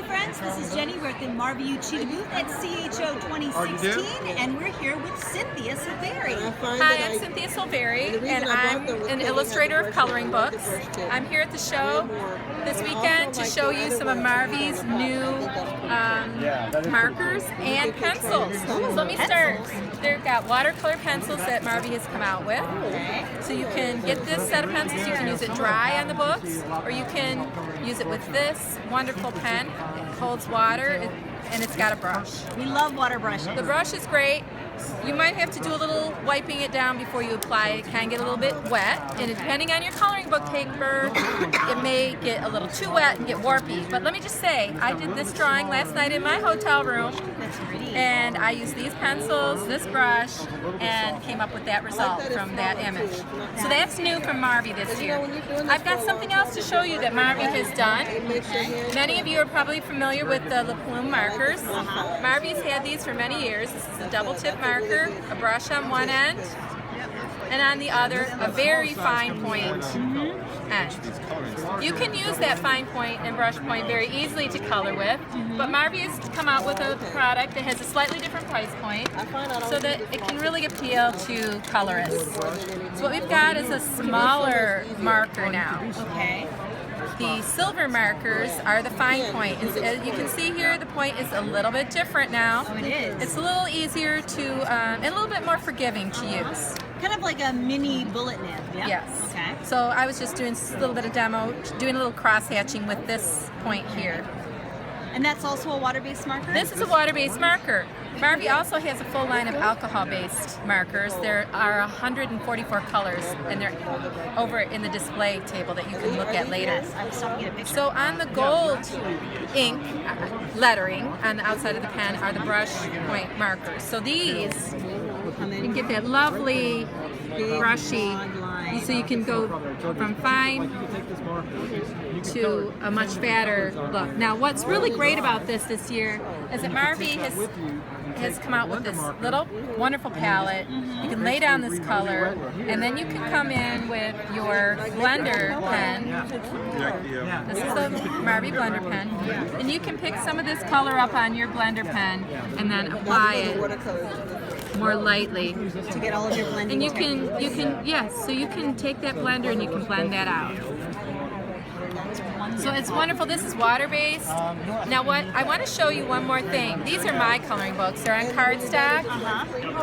friends, this is Jenny. We're at the Marvy Uchida booth at CHO 2016, and we're here with Cynthia Silveri. Hi, I'm Cynthia Silveri, and I'm an illustrator of coloring books. I'm here at the show this weekend to show you some of Marvy's new markers and pencils. So let me start. They've got watercolor pencils that Marvy has come out with. So you can get this set of pencils. You can use it dry on the books, or you can use it with this wonderful pen. It holds water, and it's got a brush. We love water brushes. The brush is great. You might have to do a little wiping it down before you apply it. It can get a little bit wet, and depending on your coloring book paper, it may get a little too wet and get warpy. But let me just say, I did this drawing last night in my hotel room, and I used these pencils, this brush, and came up with that result from that image. So that's new from Marvy this year. I've got something else to show you that Marvy has done. Many of you are probably familiar with the La Plume markers. Marvy's had these for many years. This is a double tip marker, a brush on one end, and on the other, a very fine point end. You can use that fine point and brush point very easily to color with, but Marvy has come out with a product that has a slightly different price point so that it can really appeal to colorists. So what we've got is a smaller marker now. Okay. The silver markers are the fine point. As you can see here, the point is a little bit different now. Oh, it is. It's a little easier to, and a little bit more forgiving to use. Kind of like a mini bullet nib. Yep. Yes. Okay. So I was just doing a little bit of demo, doing a little cross hatching with this point here. And that's also a water-based marker? This is a water-based marker. Marvy also has a full line of alcohol-based markers. There are 144 colors, and they're over in the display table that you can look at later. Yes, I was stopping to get a picture. So on the gold ink lettering on the outside of the pen are the brush point markers. So these, you can get that lovely brushy, so you can go from fine to a much fatter look. Now what's really great about this year is that Marvy has come out with this little wonderful palette. You can lay down this color, and then you can come in with your blender pen. This is the Marvy blender pen. And you can pick some of this color up on your blender pen and then apply it more lightly. To get all of your blending. And you can, yes, so you can take that blender and you can blend that out. So it's wonderful. This is water-based. Now what, I want to show you one more thing. These are my coloring books. They're on cardstock.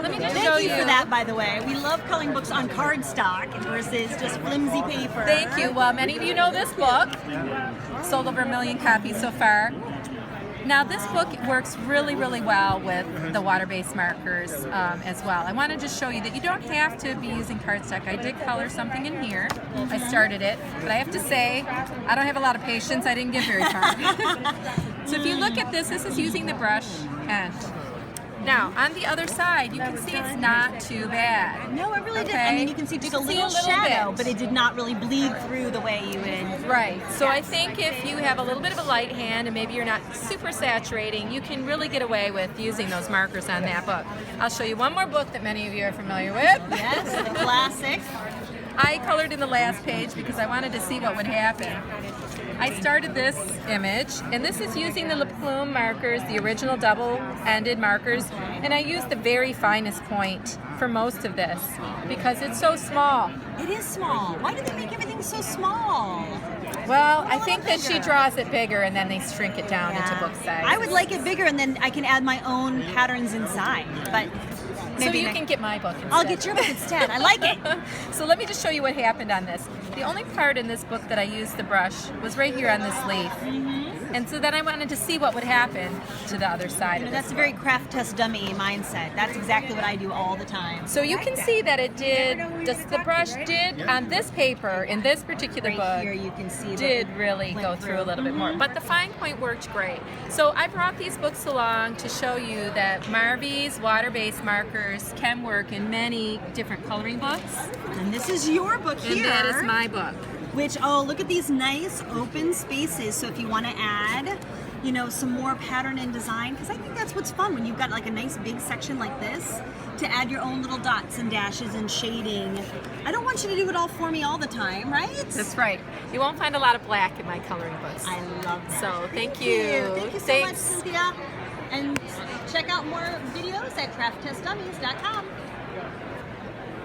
Let me just show you. Thank you for that, by the way. We love coloring books on cardstock versus just flimsy paper. Thank you. Well, many of you know this book. Sold over 1 million copies so far. Now this book works really, really well with the water-based markers as well. I wanted to show you that you don't have to be using cardstock. I did color something in here. I started it, but I have to say, I don't have a lot of patience. I didn't get very far. So if you look at this is using the brush end. Now, on the other side, you can see it's not too bad. No, it really didn't. I mean, you can see just a little shadow, but it did not really bleed through the way you would. Right. So I think if you have a little bit of a light hand and maybe you're not super saturating, you can really get away with using those markers on that book. I'll show you one more book that many of you are familiar with. Yes, the classic. I colored in the last page because I wanted to see what would happen. I started this image, and this is using the La Plume markers, the original double-ended markers, and I used the very finest point for most of this because it's so small. It is small. Why do they make everything so small? Well, I think that she draws it bigger and then they shrink it down into book size. I would like it bigger, and then I can add my own patterns inside, but maybe so you can get my book instead. I'll get your book instead. I like it. So let me just show you what happened on this. The only part in this book that I used the brush was right here on this leaf. And so then I wanted to see what would happen to the other side of this. That's a very craft test dummy mindset. That's exactly what I do all the time. So you can see that it did, the brush did on this paper, in this particular book, here you can see did really go through a little bit more. But the fine point worked great. So I brought these books along to show you that Marvy's water-based markers can work in many different coloring books. And this is your book here. And that is my book. Which, oh, look at these nice open spaces. So if you want to add, you know, some more pattern and design, because I think that's what's fun when you've got like a nice big section like this to add your own little dots and dashes and shading. I don't want you to do it all for me all the time, right? That's right. You won't find a lot of black in my coloring books. I love that. So thank you. Thank you so Thanks. much, Cynthia. And check out more videos at crafttestdummies.com.